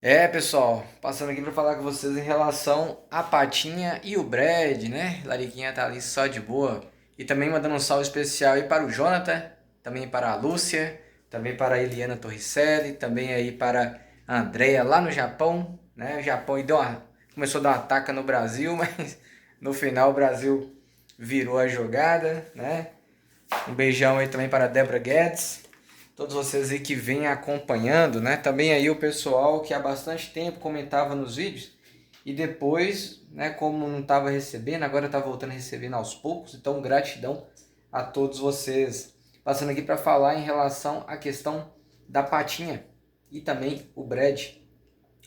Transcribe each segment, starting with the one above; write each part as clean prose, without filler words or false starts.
Pessoal, passando aqui para falar com vocês em relação a Patinha e o Brad, né? Lariquinha tá ali só de boa. E também mandando um salve especial aí para o Jonathan, também para a Lúcia, também para a Eliana Torricelli, também aí para a Andrea lá no Japão, né? O Japão aí começou a dar uma ataca no Brasil, mas no final o Brasil virou a jogada, né? Um beijão aí também para a Débora Guedes, todos vocês aí que vêm acompanhando, né? Também aí o pessoal que há bastante tempo comentava nos vídeos e depois, né, como não estava recebendo, agora está voltando a recebendo aos poucos. Então, gratidão a todos vocês. Passando aqui para falar em relação à questão da Patinha e também o Brad.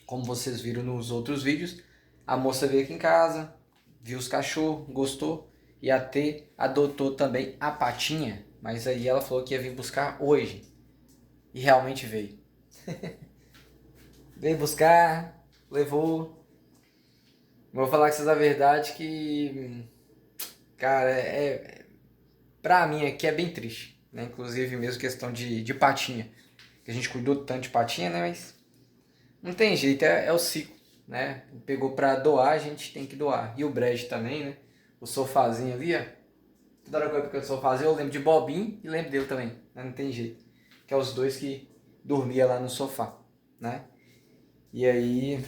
Como vocês viram nos outros vídeos, a moça veio aqui em casa, viu os cachorros, gostou e até adotou também a Patinha. Mas aí ela falou que ia vir buscar hoje. E realmente veio. Veio buscar, levou. Vou falar com vocês a verdade que, cara, pra mim aqui é bem triste. Né? Inclusive mesmo questão de Patinha. Que a gente cuidou tanto de Patinha, né? Mas não tem jeito, é o ciclo. Né? Pegou pra doar, a gente tem que doar. E o Brejo também, né? O sofazinho ali, ó. Toda hora que eu fico no sofazinho eu lembro de Bobinho e lembro dele também. Né? Não tem jeito. Que é os dois que dormia lá no sofá. Né? E aí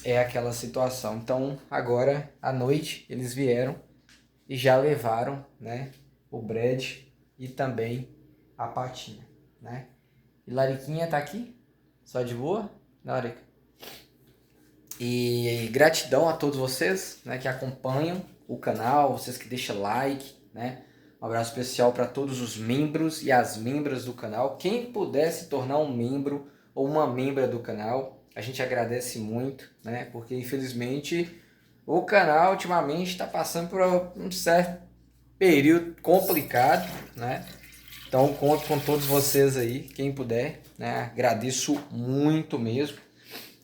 é aquela situação. Então, agora à noite eles vieram e já levaram, né, o Brad e também a Patinha, né? E Lariquinha tá aqui, só de boa, Larica. E gratidão a todos vocês, né, que acompanham o canal, vocês que deixam like, né? Um abraço especial para todos os membros e as membras do canal. Quem puder se tornar um membro ou uma membra do canal, a gente agradece muito, né? Porque infelizmente o canal ultimamente está passando por um certo período complicado, né? Então conto com todos vocês aí, quem puder, né? Agradeço muito mesmo.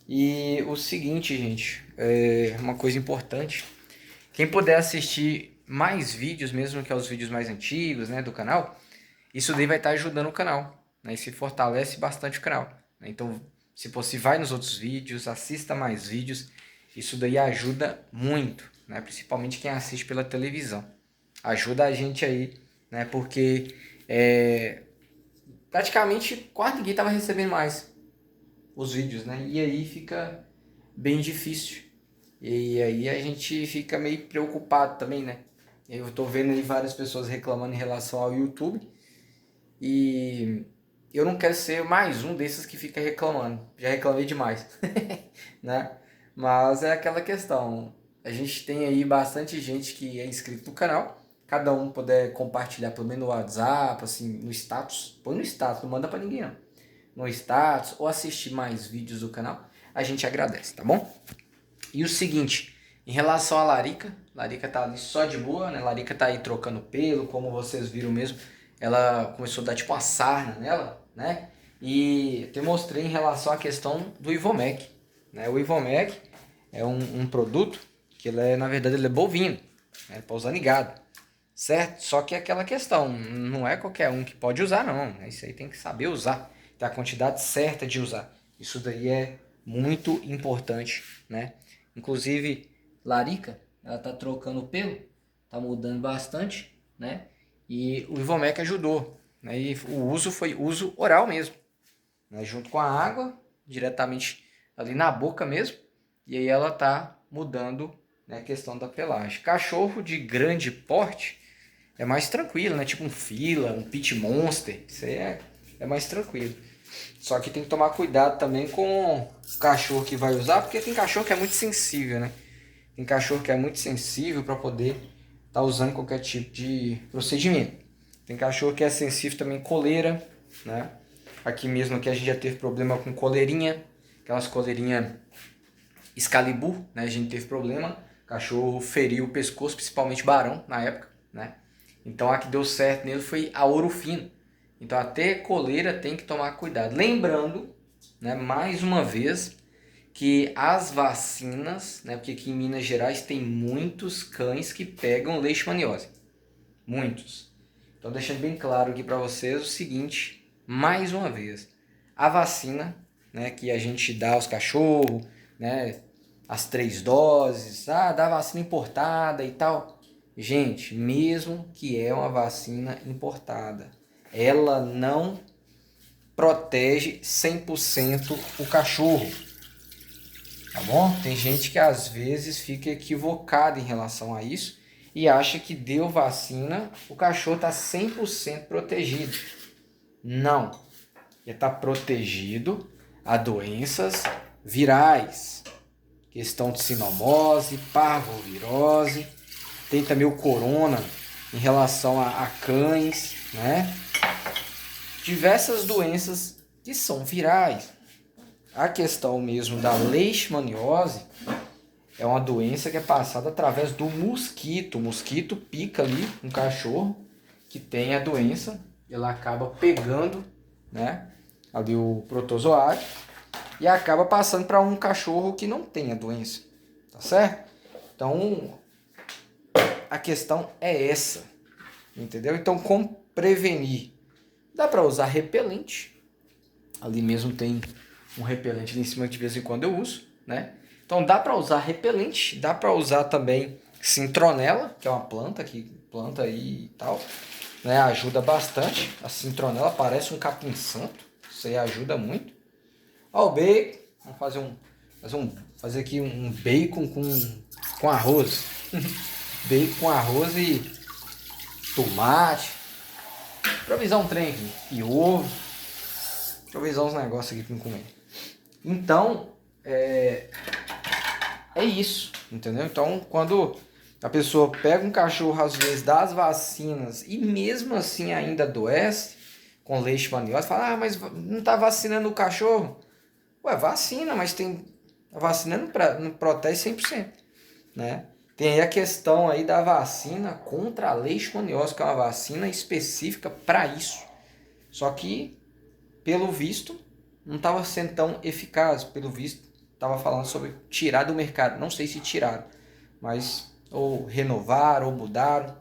E o seguinte, gente, é uma coisa importante. Quem puder assistir mais vídeos, mesmo que os vídeos mais antigos, né, do canal, isso daí vai estar ajudando o canal, né? E se fortalece bastante o canal. Né? Então, se você vai nos outros vídeos, assista mais vídeos, isso daí ajuda muito, né? Principalmente quem assiste pela televisão. Ajuda a gente aí, né? Porque praticamente quase ninguém estava recebendo mais os vídeos, né? E aí fica bem difícil. E aí a gente fica meio preocupado também, né? Eu tô vendo aí várias pessoas reclamando em relação ao YouTube e eu não quero ser mais um desses que fica reclamando. Já reclamei demais, né? Mas é aquela questão. A gente tem aí bastante gente que é inscrito no canal. Cada um puder compartilhar pelo menos no WhatsApp, assim, no status. Põe no status, não manda pra ninguém não. No status ou assistir mais vídeos do canal, a gente agradece, tá bom? E o seguinte, em relação a Larica tá ali só de boa, né? Larica tá aí trocando pelo, como vocês viram mesmo. Ela começou a dar tipo uma sarna nela, né? E eu te mostrei em relação à questão do Ivomec, né? O Ivomec é um produto que ele é, na verdade, ele é bovino, né? Para usar em gado, certo? Só que é aquela questão, não é qualquer um que pode usar, não. Né? Isso aí tem que saber usar, ter a quantidade certa de usar. Isso daí é muito importante, né? Inclusive, Larica, ela tá trocando o pelo, tá mudando bastante, né? E o Ivomec ajudou, né? E o uso foi uso oral mesmo, né? Junto com a água, diretamente ali na boca mesmo. E aí ela tá mudando, né, a questão da pelagem. Cachorro de grande porte é mais tranquilo, né? Tipo um fila, um pit monster, isso aí é mais tranquilo. Só que tem que tomar cuidado também com o cachorro que vai usar, porque tem cachorro que é muito sensível, né? Tem cachorro que é muito sensível para poder estar usando qualquer tipo de procedimento. Tem cachorro que é sensível também coleira, né? Aqui mesmo aqui a gente já teve problema com coleirinha, aquelas coleirinhas Excalibur, né? A gente teve problema, o cachorro feriu o pescoço, principalmente Barão na época, né? Então a que deu certo nele foi a Ouro Fino. Então até coleira tem que tomar cuidado. Lembrando, né, mais uma vez, que as vacinas, né, porque aqui em Minas Gerais tem muitos cães que pegam leishmaniose. Muitos. Então deixando bem claro aqui para vocês o seguinte, mais uma vez, a vacina, né, que a gente dá aos cachorros, né, as 3 doses, dá vacina importada e tal. Gente, mesmo que é uma vacina importada, ela não protege 100% o cachorro, tá bom? Tem gente que às vezes fica equivocada em relação a isso e acha que deu vacina, o cachorro está 100% protegido. Não, ele está protegido a doenças virais, questão de sinomose, parvovirose, tem também o corona em relação a cães, né? Diversas doenças que são virais. A questão mesmo da leishmaniose é uma doença que é passada através do mosquito. O mosquito pica ali um cachorro que tem a doença, ela acaba pegando, né, ali o protozoário e acaba passando para um cachorro que não tem a doença, tá certo? Então, a questão é essa, entendeu? Então, como prevenir? Dá para usar repelente, ali mesmo tem um repelente ali em cima que de vez em quando eu uso, né? Então dá para usar repelente, dá para usar também citronela, que é uma planta que planta aí e tal, né? Ajuda bastante. A citronela parece um capim-santo, isso aí ajuda muito. Ó, o bacon, vamos fazer aqui um bacon com arroz. Bacon com arroz e tomate. Improvisar um trem aqui. E ovo. Improvisar uns negócios aqui para comer. Então, é isso, entendeu? Então, quando a pessoa pega um cachorro, às vezes, dá as vacinas e mesmo assim ainda adoece com leishmaniose, fala, mas não está vacinando o cachorro? Ué, vacina, mas a vacina não protege 100%, né? Tem aí a questão aí da vacina contra a leishmaniose, que é uma vacina específica para isso. Só que, pelo visto, não estava sendo tão eficaz. Pelo visto, estava falando sobre tirar do mercado. Não sei se tiraram, mas ou renovaram ou mudaram,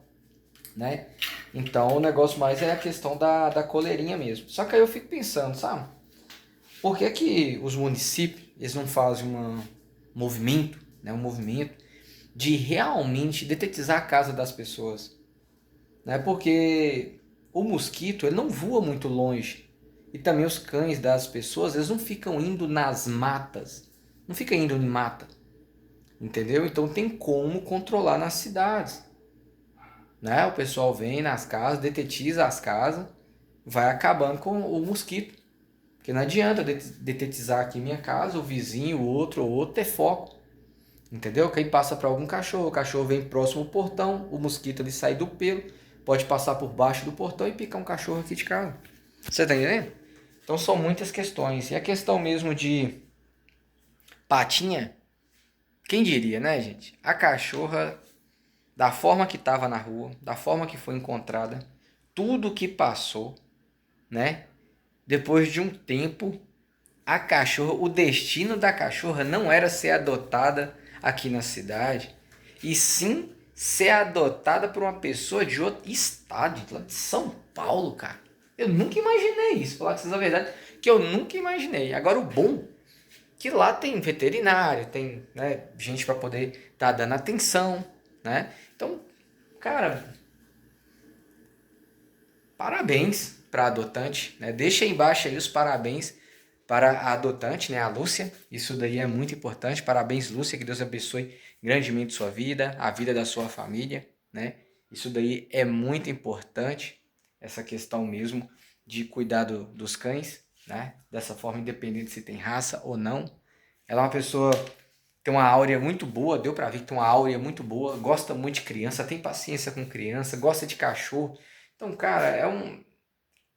né? Então o negócio mais é a questão da coleirinha mesmo. Só que aí eu fico pensando, sabe? Por que que os municípios eles não fazem um movimento de realmente detetizar a casa das pessoas, né? Porque o mosquito ele não voa muito longe e também os cães das pessoas eles não ficam indo nas matas, não ficam indo em mata, entendeu? Então tem como controlar nas cidades, né? O pessoal vem nas casas, detetiza as casas, vai acabando com o mosquito. Porque não adianta detetizar aqui minha casa, o vizinho, o outro ter foco. Entendeu? Quem passa para algum cachorro, o cachorro vem próximo ao portão, o mosquito ele sai do pelo, pode passar por baixo do portão e picar um cachorro aqui de casa. Você tá entendendo? Então são muitas questões. E a questão mesmo de patinha, quem diria, né, gente? A cachorra, da forma que estava na rua, da forma que foi encontrada, tudo que passou, né? Depois de um tempo, a cachorra, o destino da cachorra não era ser adotada aqui na cidade, e sim ser adotada por uma pessoa de outro estado, lá de São Paulo, cara. Eu nunca imaginei isso, falar com vocês a verdade, que eu nunca imaginei. Agora o bom que lá tem veterinário, tem, né, gente para poder estar dando atenção, né? Então, cara, parabéns para a adotante, né? Deixa aí embaixo aí os parabéns para a adotante, né, a Lúcia. Isso daí é muito importante. Parabéns, Lúcia, que Deus abençoe grandemente sua vida, a vida da sua família, né? Isso daí é muito importante, essa questão mesmo de cuidar dos cães, né? Dessa forma, independente se tem raça ou não. Ela é uma pessoa tem uma áurea muito boa, deu pra ver que tem uma áurea muito boa, gosta muito de criança, tem paciência com criança, gosta de cachorro. Então, cara,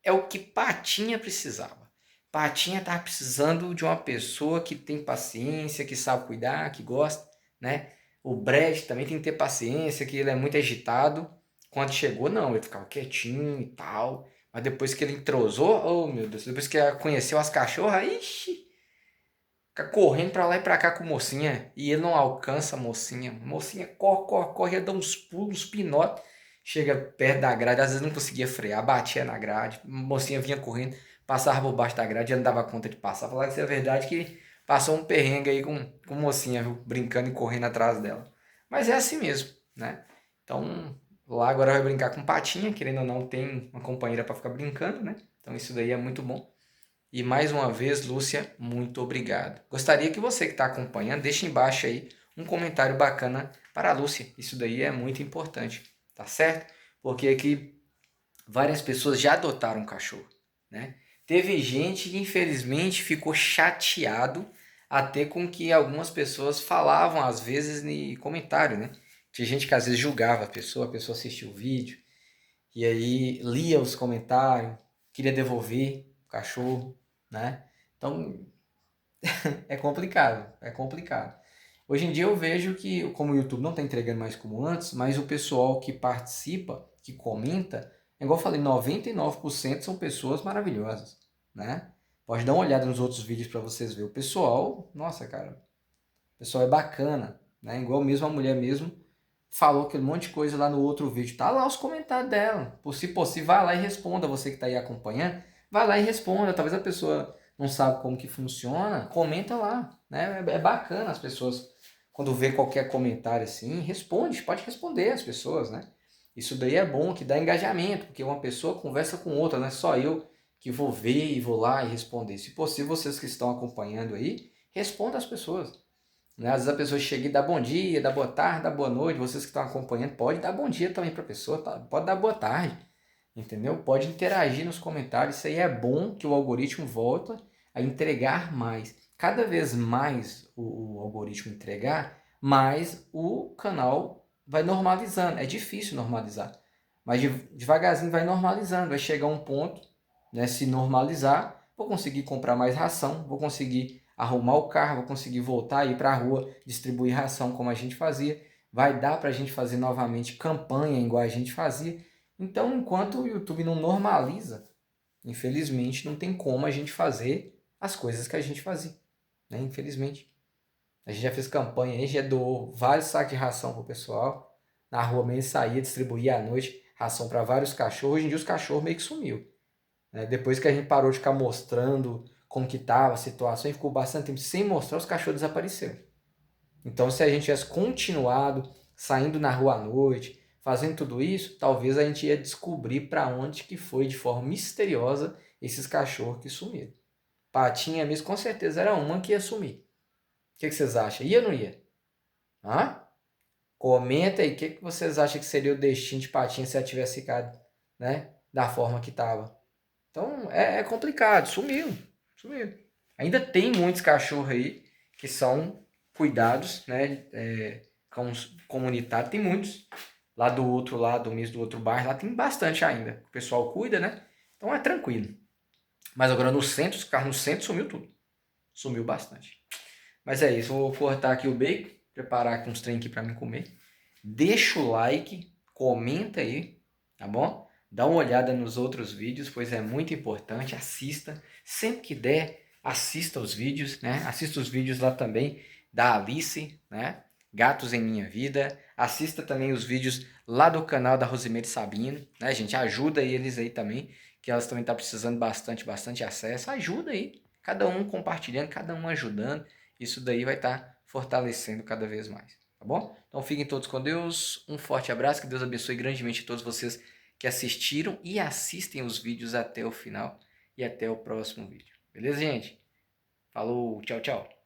é o que Patinha precisava. Patinha tava precisando de uma pessoa que tem paciência, que sabe cuidar, que gosta, né? O Brad também tem que ter paciência, que ele é muito agitado. Quando chegou, não, ele ficava quietinho e tal. Mas depois que ele entrosou, oh meu Deus, depois que ele conheceu as cachorras, ixi, fica correndo pra lá e pra cá com mocinha. E ele não alcança a mocinha. Mocinha corre, corre, corre, ia dar uns pulos, uns pinotes. Chega perto da grade, às vezes não conseguia frear, batia na grade. A mocinha vinha correndo passava por baixo da grade e não dava conta de passar. Falar que é verdade que passou um perrengue aí com mocinha, viu? Brincando e correndo atrás dela. Mas é assim mesmo, né? Então, lá agora vai brincar com patinha, querendo ou não, tem uma companheira para ficar brincando, né? Então isso daí é muito bom. E mais uma vez, Lúcia, muito obrigado. Gostaria que você que está acompanhando, deixe embaixo aí um comentário bacana para a Lúcia. Isso daí é muito importante, tá certo? Porque aqui várias pessoas já adotaram um cachorro, né? Teve gente que infelizmente ficou chateado até com que algumas pessoas falavam às vezes em comentário, né? Tinha gente que às vezes julgava a pessoa assistia o vídeo e aí lia os comentários, queria devolver o cachorro, né? Então é complicado, é complicado. Hoje em dia eu vejo que, como o YouTube não está entregando mais como antes, mas o pessoal que participa, que comenta, é igual eu falei, 99% são pessoas maravilhosas, né? Pode dar uma olhada nos outros vídeos para vocês verem. O pessoal, nossa, cara, o pessoal é bacana, né? Igual mesmo a mulher mesmo falou aquele monte de coisa lá no outro vídeo. Tá lá os comentários dela. Por se possível, vai lá e responda. Você que está aí acompanhando, vai lá e responda. Talvez a pessoa não sabe como que funciona, comenta lá, né? É bacana as pessoas, quando vê qualquer comentário assim, responde, pode responder as pessoas, né? Isso daí é bom, que dá engajamento, porque uma pessoa conversa com outra, não é só eu que vou ver e vou lá e responder. Se possível, vocês que estão acompanhando aí, responda as pessoas. Né? Às vezes a pessoa chega e dá bom dia, dá boa tarde, dá boa noite. Vocês que estão acompanhando, pode dar bom dia também para a pessoa, tá? Pode dar boa tarde, entendeu? Pode interagir nos comentários. Isso aí é bom que o algoritmo volta a entregar mais. Cada vez mais o algoritmo entregar, mais o canal vai normalizando. É difícil normalizar, mas devagarzinho vai normalizando. Vai chegar um ponto, né, se normalizar, vou conseguir comprar mais ração, vou conseguir arrumar o carro, vou conseguir voltar, ir para a rua, distribuir ração como a gente fazia. Vai dar para a gente fazer novamente campanha igual a gente fazia. Então, enquanto o YouTube não normaliza, infelizmente não tem como a gente fazer as coisas que a gente fazia, né? Infelizmente. A gente já fez campanha aí, já doou vários sacos de ração pro pessoal. Na rua mesmo saía, distribuía à noite ração para vários cachorros. Hoje em dia os cachorros meio que sumiu, né? Depois que a gente parou de ficar mostrando como que estava a situação e ficou bastante tempo sem mostrar, os cachorros desapareceram. Então, se a gente tivesse continuado saindo na rua à noite, fazendo tudo isso, talvez a gente ia descobrir para onde que foi de forma misteriosa esses cachorros que sumiram. Patinha mesmo, com certeza era uma que ia sumir. O que vocês acham? Ia ou não ia? Hã? Comenta aí o que vocês acham que seria o destino de Patinha se ela tivesse ficado, né, da forma que estava. Então é complicado, sumiu, sumiu. Ainda tem muitos cachorros aí que são cuidados, né, comunitários, tem muitos. Lá do outro lado, mesmo do outro bairro, lá tem bastante ainda. O pessoal cuida, né? Então é tranquilo. Mas agora no centro, os carros no centro sumiu tudo. Sumiu bastante. Mas é isso, vou cortar aqui o bacon, preparar aqui uns trem aqui para mim comer. Deixa o like, comenta aí, tá bom? Dá uma olhada nos outros vídeos, pois é muito importante, assista. Sempre que der, assista os vídeos, né? Assista os vídeos lá também da Alice, né? Gatos em Minha Vida. Assista também os vídeos lá do canal da Rosimeire Sabino, né, gente? Ajuda eles aí também, que elas também estão precisando bastante acesso. Ajuda aí, cada um compartilhando, cada um ajudando. Isso daí vai estar fortalecendo cada vez mais, tá bom? Então fiquem todos com Deus, um forte abraço, que Deus abençoe grandemente todos vocês que assistiram e assistem os vídeos até o final e até o próximo vídeo. Beleza, gente? Falou, tchau, tchau.